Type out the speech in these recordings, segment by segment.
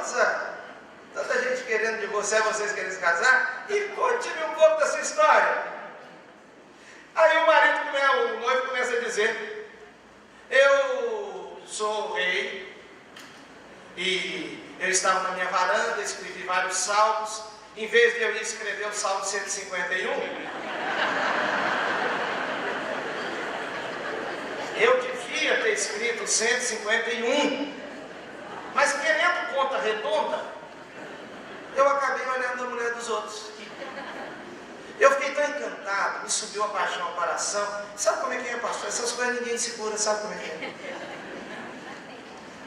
esposa. Tanta gente querendo divorciar, vocês querem se casar? E conte-me um pouco da sua história. Aí o noivo começa a dizer: eu sou o rei, e eu estava na minha varanda, escrevi vários salmos. Em vez de eu ir escrever o Salmo 151, eu devia ter escrito 151, mas querendo conta redonda, eu acabei olhando a mulher dos outros. Eu fiquei tão encantado, me subiu a paixão ao coração. Sabe como é que é, pastor? Essas coisas ninguém segura, sabe como é que é?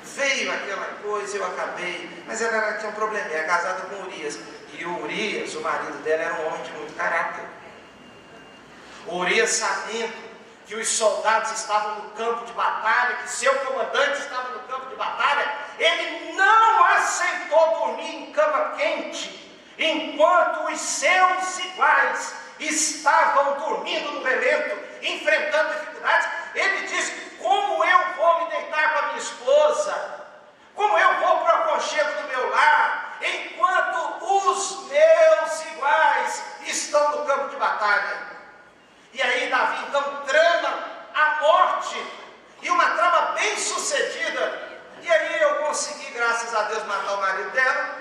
Veio aquela coisa, eu acabei, mas ela tinha um problema, é casada com Urias. E o Urias, o marido dela, era um homem de muito caráter. O Urias, sabendo que os soldados estavam no campo de batalha, que seu comandante estava no campo de batalha, ele não aceitou dormir em cama quente, enquanto os seus iguais estavam dormindo no relento, enfrentando dificuldades. Ele disse: como eu vou me deitar com a minha esposa? Como eu vou para o aconchego do meu lar, enquanto os meus iguais estão no campo de batalha? E aí Davi então trama a morte, e uma trama bem sucedida. E aí eu consegui, graças a Deus, matar o marido dela,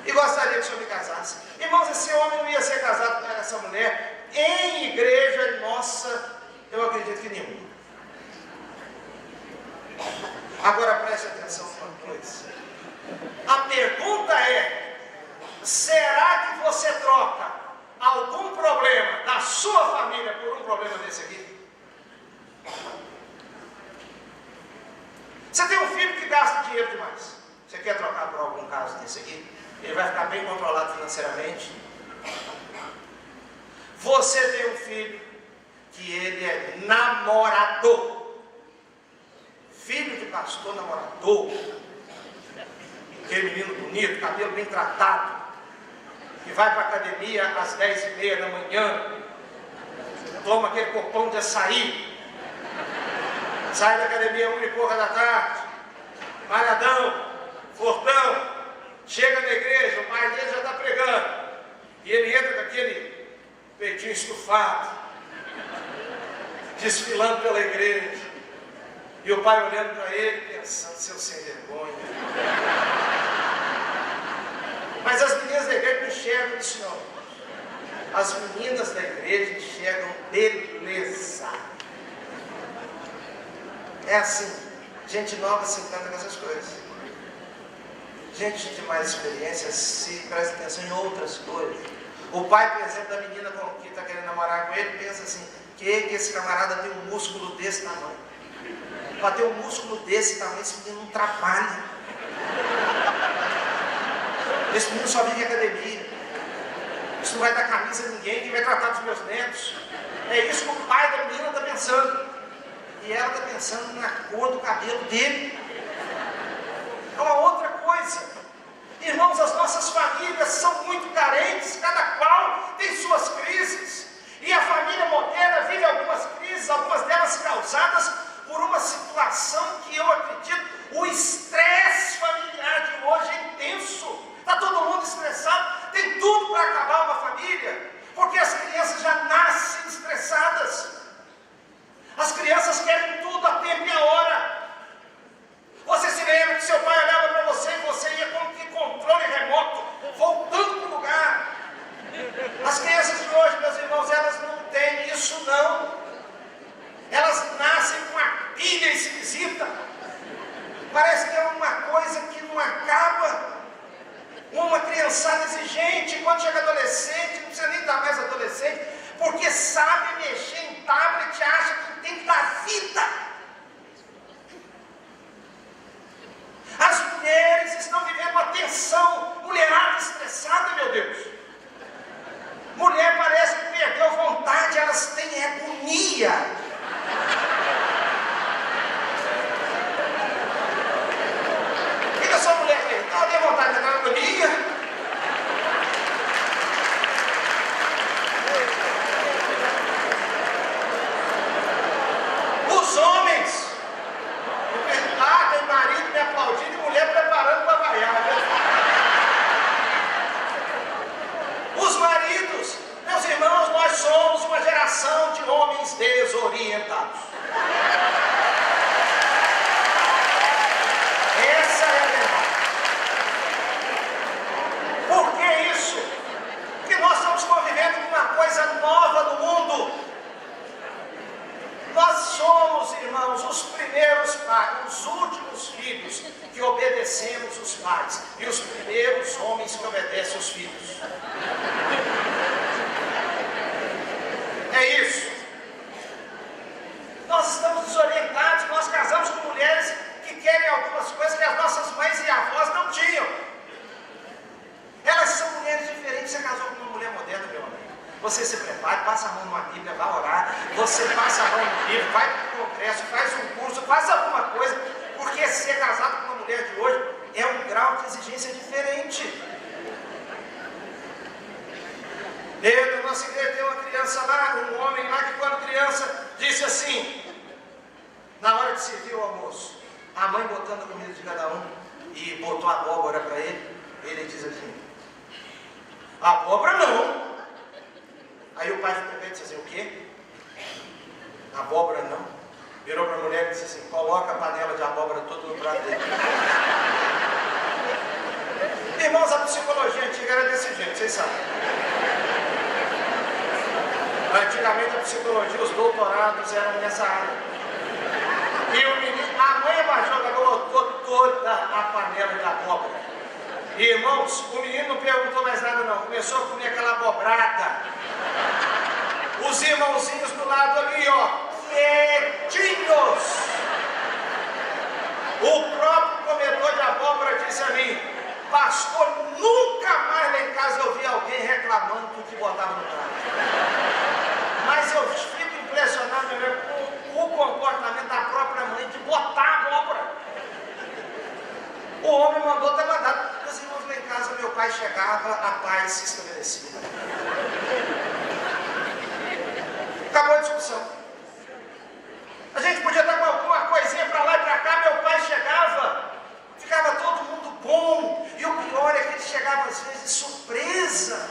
e gostaria que o senhor me casasse. Irmãos, esse homem não ia ser casado com essa mulher em igreja nossa, eu acredito que nenhuma. Agora preste atenção numa coisa. A pergunta é: será que você troca algum problema da sua família por um problema desse aqui? Você tem um filho que gasta dinheiro demais. Você quer trocar por algum caso desse aqui? Ele vai ficar bem controlado financeiramente. Você tem um filho que ele é namorador. Filho de pastor namorador. Aquele menino bonito, cabelo bem tratado, que vai para a academia às 10h30 da manhã, toma aquele copão de açaí, sai da academia 1h pouca da tarde, malhadão, fortão, chega na igreja, o pai dele já está pregando, e ele entra com aquele peitinho estufado, desfilando pela igreja, e o pai olhando para ele, pensando: seu sem vergonha. Mas as meninas da igreja não enxergam isso não. As meninas da igreja enxergam beleza. É assim, gente nova se encanta com essas coisas. Gente de mais experiência se presta atenção em outras coisas. O pai, por exemplo, da menina que está querendo namorar com ele, pensa assim: que esse camarada tem um músculo desse tamanho. Para ter um músculo desse tamanho, esse menino não trabalha. Esse menino só vive em academia. Isso não vai dar camisa a ninguém, quem vai tratar dos meus netos. É isso que o pai da menina está pensando. E ela está pensando na cor do cabelo dele. É uma outra coisa. Irmãos, as nossas famílias são muito carentes, cada qual tem suas crises. E a família moderna vive algumas crises, algumas delas causadas por uma situação que eu acredito, o estresse familiar de hoje é intenso. Está todo mundo estressado, tem tudo para acabar uma família, porque as crianças já nascem estressadas. As crianças querem tudo a tempo e a hora. Você se lembra que seu pai olhava para você e você ia com que controle remoto, voltando para o lugar. As crianças de hoje, meus irmãos, elas não têm isso não. Elas nascem com uma pilha esquisita. Parece que é uma coisa que não acaba. Uma criançada exigente, quando chega adolescente, não precisa nem estar mais adolescente, porque sabe mexer em tablet, acha que tem que dar vida. As mulheres estão vivendo uma tensão, mulherada estressada, meu Deus. Mulher parece que perdeu vontade, elas têm agonia. Fica só mulher aí, não tem vontade de dar agonia. Os homens, tem marido me aplaudindo e mulher obedecemos os pais, e os primeiros homens que obedecem os filhos. É isso. Nós estamos desorientados, nós casamos com mulheres que querem algumas coisas que as nossas mães e avós não tinham. Elas são mulheres diferentes. Você casou com uma mulher moderna, meu amigo. Você se prepara, passa a mão numa Bíblia, vai orar, você passa a mão no livro, vai para o congresso, faz um curso, faz alguma coisa, porque ser casado com uma mulher de hoje é um grau de exigência diferente. Na nossa igreja tem uma criança lá, um homem lá, que quando criança disse assim, na hora de servir o almoço, a mãe botando a comida de cada um e botou a abóbora para ele diz assim, abóbora não. Aí o pai ficou com ele e disse assim, o quê? Abóbora não. Virou para a mulher e disse assim, coloca a panela de abóbora toda no prato dele. Irmãos, a psicologia antiga era desse jeito, vocês sabem. Antigamente a psicologia, os doutorados eram nessa área. E o menino, a mãe evangélica colocou toda a panela de abóbora. E, irmãos, o menino não perguntou mais nada não, começou a comer aquela abobrada. Os irmãozinhos do lado ali, ó, quietinhos. O próprio comedor de abóbora disse a mim, pastor, nunca mais lá em casa eu vi alguém reclamando do que botava no prato. Mas eu fico impressionado com o comportamento da própria mãe de botar abóbora. O homem mandou ter mandado. Os irmãos lá em casa, meu pai chegava, a paz se estabelecia. Acabou a discussão. A gente podia estar com alguma coisinha para lá e para cá, meu pai chegava, ficava todo mundo bom. E o pior é que ele chegava às vezes de surpresa.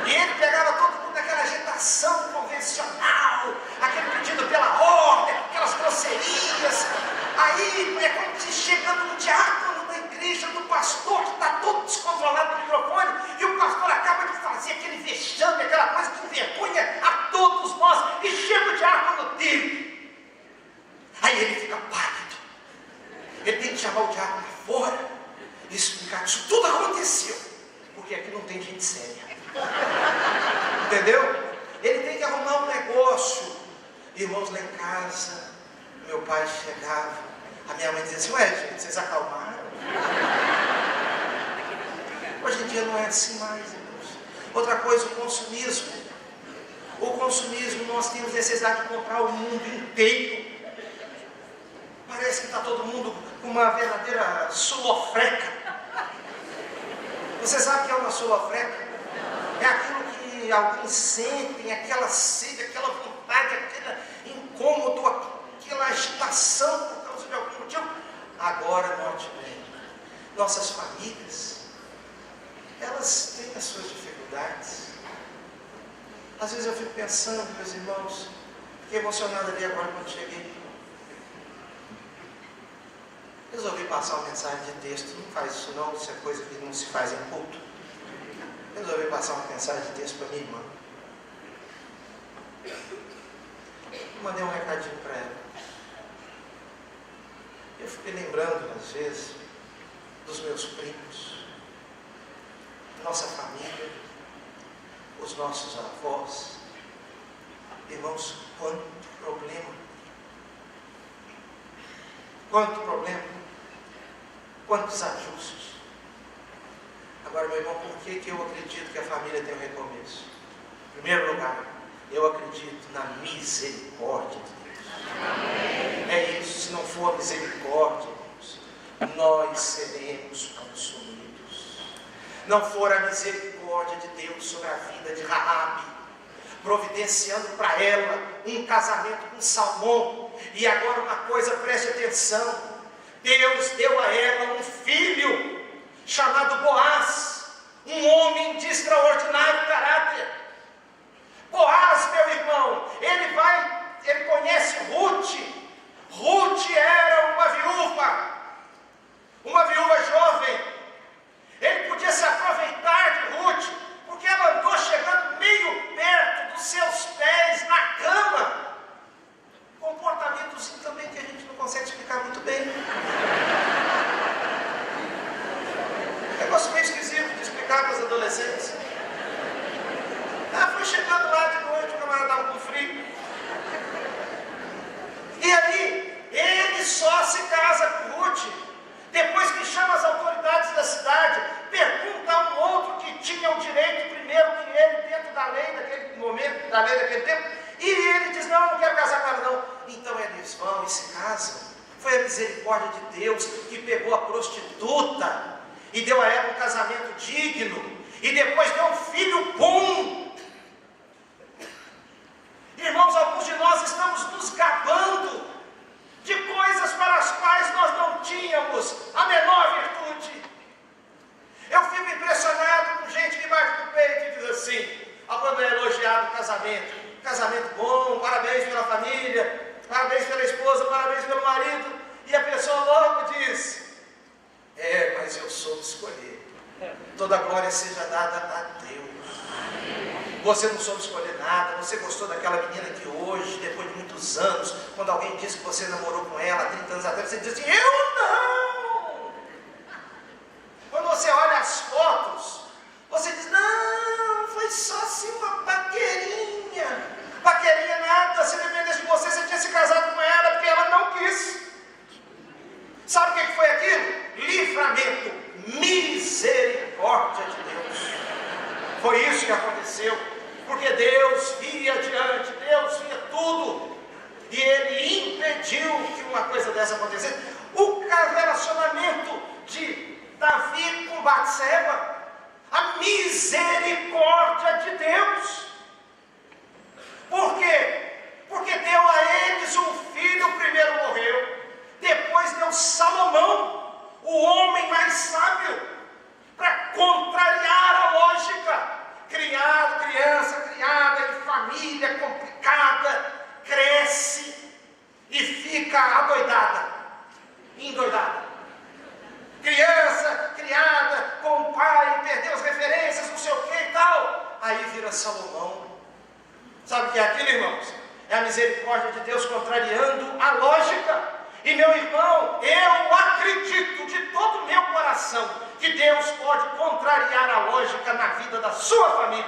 E ele pegava todo mundo naquela agitação convencional, aquele pedido pela ordem, aquelas grosserias. Aí é como se chegando no diácono da igreja, do pastor, que está todo descontrolado no microfone, e o pastor acaba de fazer aquele vexame, aquela coisa que envergonha a todos nós, e chega o diácono dele. Aí ele fica pálido. Ele tem que chamar o diácono fora e explicar que isso tudo aconteceu, porque aqui não tem gente séria. Entendeu? Ele tem que arrumar um negócio. Irmãos, lá em casa, meu pai chegava, a minha mãe dizia assim, ué gente, vocês acalmaram? Hoje em dia não é assim mais, irmãos. Outra coisa, o consumismo. O consumismo, nós temos necessidade de comprar o mundo inteiro. Parece que está todo mundo com uma verdadeira sulofreca. Você sabe o que é uma sulofreca? É aquilo que alguns sentem, aquela sede, aquela vontade, aquele incômodo, aquela agitação por causa de algum motivo. Agora, note bem, nossas famílias, elas têm as suas dificuldades. Às vezes eu fico pensando, meus irmãos, fiquei emocionado ali agora quando cheguei. Resolvi passar uma mensagem de texto, não faz isso não, isso é coisa que não se faz em culto. Resolvi passar uma mensagem de texto para minha irmã. Mandei um recadinho para ela. Eu fiquei lembrando, às vezes, dos meus primos, nossa família, os nossos avós. Irmãos, quanto problema! Quanto problema! Quantos ajustes! Agora, meu irmão, por que eu acredito que a família tem um recomeço? Em primeiro lugar, eu acredito na misericórdia de Deus. Amém. É isso, se não for a misericórdia, irmãos, nós seremos consumidos. Não for a misericórdia de Deus sobre a vida de Raabe, providenciando para ela um casamento com Salmão. E agora uma coisa, preste atenção, Deus deu a ela um filho, chamado Boaz, um homem de extraordinário caráter. Boaz, meu irmão, ele conhece Ruth. Ruth era uma viúva jovem. Ele podia se aproveitar de Ruth, porque ela andou chegando meio perto dos seus pés na cama. Comportamentozinho também que a gente não consegue explicar muito bem. adolescentes. Fui chegando lá de noite, o camarada estava com frio. E aí, ele só se casa com Ruth depois que chama as autoridades da cidade, pergunta a um outro que tinha o direito primeiro que ele, dentro da lei daquele momento, da lei daquele tempo, e ele diz, não quero casar com ela não. Então eles vão e se casam. Foi a misericórdia de Deus que pegou a prostituta e deu a ela um casamento digno, e depois deu um filho bom. Irmãos, alguns de nós estamos nos gabando de coisas para as quais nós não tínhamos a menor virtude. Eu fico impressionado com gente que bate no peito e diz assim, quando é elogiado o casamento bom, parabéns pela família, parabéns pela esposa, parabéns pelo marido, e a pessoa logo diz, mas eu soube escolher, toda a glória seja dada a Deus. Você não soube escolher nada, você gostou daquela menina que hoje, depois de muitos anos, quando alguém disse que você namorou com ela há 30 anos atrás, você diz assim, eu não! Quando você olha as fotos, você diz, não, foi só assim uma paquerinha. Paquerinha nada, se dependesse de você, você tinha se casado com ela, porque ela não quis. Sabe o que foi aquilo? Livramento, misericórdia de Deus. Foi isso que aconteceu, porque Deus via adiante, Deus via tudo, e Ele impediu que uma coisa dessa acontecesse. O relacionamento de Davi com Batseba, a misericórdia de Deus. Por quê? Porque deu a eles um filho, o primeiro morreu, depois deu Salomão, o homem mais sábio, para contrariar a lógica. Criança criada em família complicada, cresce e fica endoidada. Criança criada com o pai, perdeu as referências, não sei o que e tal. Aí vira Salomão. Sabe o que é aquilo, irmãos? É a misericórdia de Deus contrariando a lógica. E meu irmão, eu acredito de todo o meu coração que Deus pode contrariar a lógica na vida da sua família.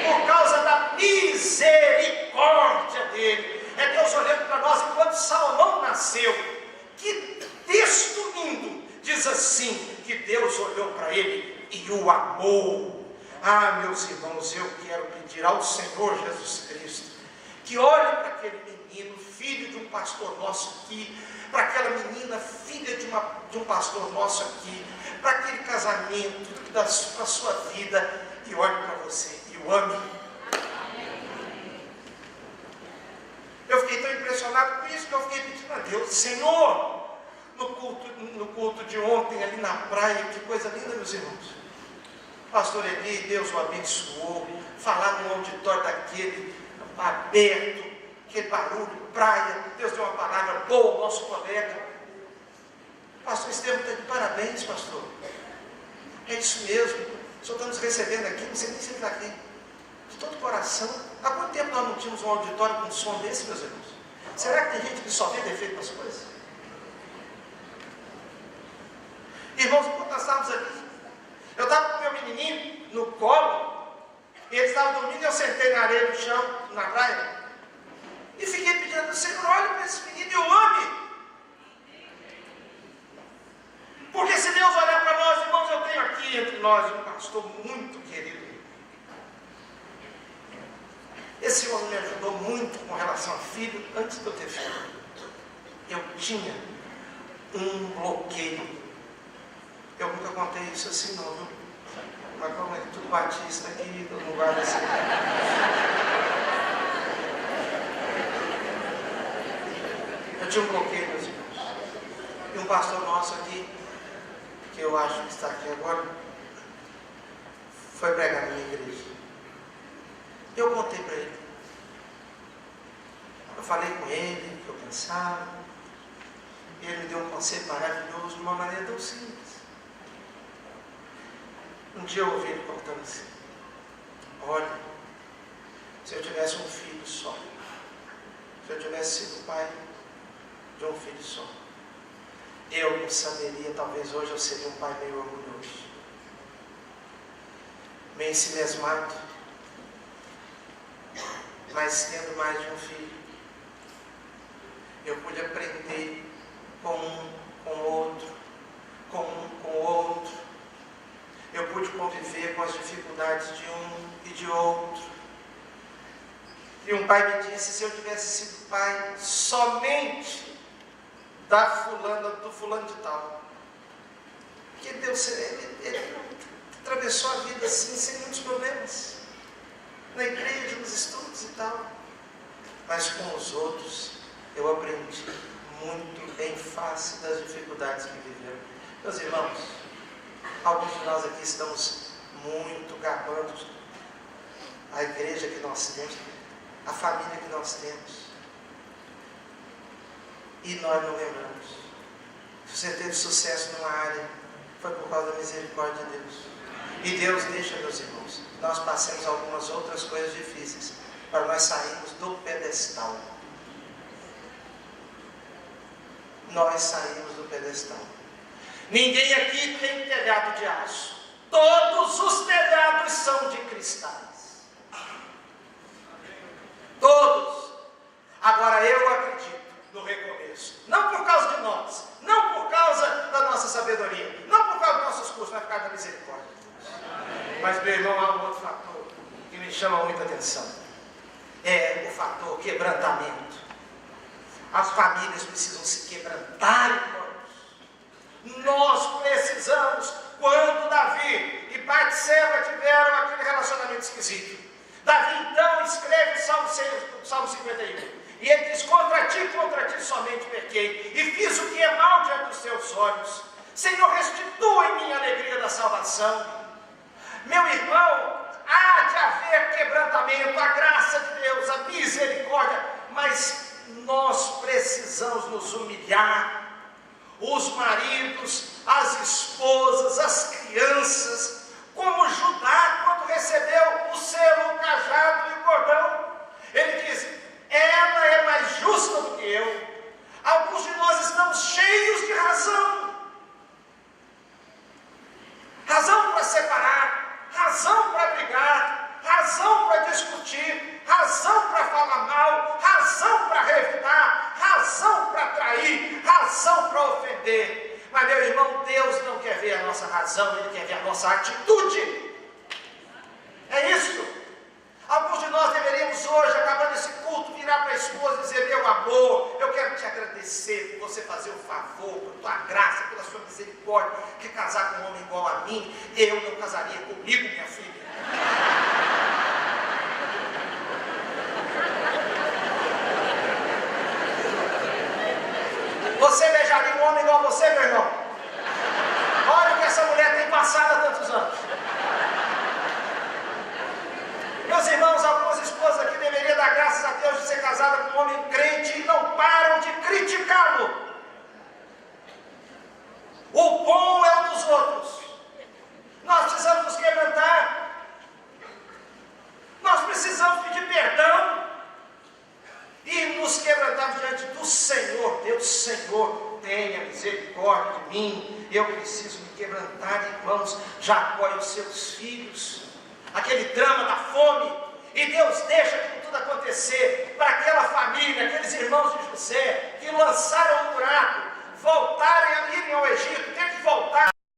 Por causa da misericórdia dele. É Deus olhando para nós enquanto Salomão nasceu. Que texto lindo! Diz assim, que Deus olhou para ele e o amou. Meus irmãos, eu quero pedir ao Senhor Jesus Cristo que olhe para aquele menino, filho de um pastor nosso aqui, para aquela menina, filha de um pastor nosso aqui, para aquele casamento, para a sua vida, e olhe para você e o ame. Eu fiquei tão impressionado com isso que eu fiquei pedindo a Deus, Senhor, no culto de ontem ali na praia, que coisa linda, meus irmãos. Pastor Eli, Deus o abençoou, falar num auditório daquele aberto, aquele barulho, praia, Deus deu uma palavra boa ao nosso colega. Pastor Estevam está de parabéns, pastor. É isso mesmo, o senhor está nos recebendo aqui, não sei nem se ele está aqui, de todo coração. Há quanto tempo nós não tínhamos um auditório com um som desse, meus irmãos? Será que tem gente que só vê defeito nas coisas? Irmãos, enquanto nós estávamos aqui, eu estava com o meu menininho no colo, e ele estava dormindo, e eu sentei na areia do chão, na praia, e fiquei pedindo ao Senhor, olha para esse menino e o ame. Porque se Deus olhar para nós, irmãos, eu tenho aqui entre nós um pastor muito querido. Esse homem me ajudou muito com relação a filho, antes de eu ter filho. Eu tinha um bloqueio. Eu nunca contei isso assim não, viu? Mas como é tudo batista aqui, todo mundo guarda assim. Eu tinha um bloqueio, meus irmãos. E um pastor nosso aqui, que eu acho que está aqui agora, foi pregar na minha igreja. Eu contei para ele. Eu falei com ele o que eu pensava. E ele me deu um conselho maravilhoso de uma maneira tão simples. Um dia eu ouvi ele contando assim, olha, se eu tivesse um filho só, se eu tivesse sido pai de um filho só, eu não saberia, talvez hoje eu seria um pai meio orgulhoso. bem se mesmado, mas tendo mais de um filho, eu pude aprender com um, com outro, com um, com outro. Eu pude conviver com as dificuldades de um e de outro. E um pai me disse: se eu tivesse sido pai somente do fulano de tal, porque Deus, ele atravessou a vida assim, sem muitos problemas, na igreja, nos estudos e tal, mas com os outros eu aprendi muito em face das dificuldades que vivemos. Meus irmãos, alguns de nós aqui estamos muito gabando a igreja que nós temos, a família que nós temos, e nós não lembramos. Se você teve sucesso numa área, foi por causa da misericórdia de Deus. E Deus deixa, meus irmãos, nós passemos algumas outras coisas difíceis para nós sairmos do pedestal. Nós saímos do pedestal. Ninguém aqui tem telhado de aço. Todos os telhados são de cristais. Todos. Agora eu acredito no recomeço. Não por causa de nós. Não por causa da nossa sabedoria. Não por causa dos nossos cursos, mas por causa da misericórdia de Deus. Mas, meu irmão, há um outro fator que me chama muita atenção. É o fator quebrantamento. As famílias precisam se quebrantar, irmãos. Nós precisamos, quando Davi e Batseba tiveram aquele relacionamento esquisito. Davi então escreve o Salmo 51. E ele diz: contra ti somente pequei, e fiz o que é mal diante dos teus olhos. Senhor, restitua em mim a alegria da salvação. Meu irmão, há de haver quebrantamento, a graça de Deus, a misericórdia, mas nós precisamos nos humilhar. Os maridos, as esposas, as crianças, como Judá, quando recebeu o selo, o cajado e o cordão, ele diz: ela é mais justa do que eu. Alguns de nós estamos cheios de razão. Razão para separar, razão para brigar, razão para discutir, razão para falar mal, razão para revidar, razão para trair, razão para ofender. Mas, meu irmão, Deus não quer ver a nossa razão, Ele quer ver a nossa atitude. É isso. Alguns de nós deveríamos hoje, acabando esse culto, virar para a esposa e dizer: meu amor, eu quero te agradecer por você fazer o favor, por tua graça, pela sua misericórdia, que casar com um homem igual a mim, eu não casaria comigo, minha filha. Você beijaria um homem igual a você, meu irmão? Olha o que essa mulher tem passado há tantos anos. Meus irmãos, algumas esposas aqui deveriam dar graças a Deus de ser casada com um homem crente e não param de criticá-lo. O bom é o dos outros. Nós precisamos nos quebrantar. Nós precisamos pedir perdão e nos quebrantarmos diante do Senhor. Deus, Senhor, tenha misericórdia de mim. Eu preciso me quebrantar, irmãos. Jacó e os seus filhos, aquele drama da fome, e Deus deixa tudo acontecer para aquela família, aqueles irmãos de José, que lançaram o buraco, voltarem a irem ao Egito,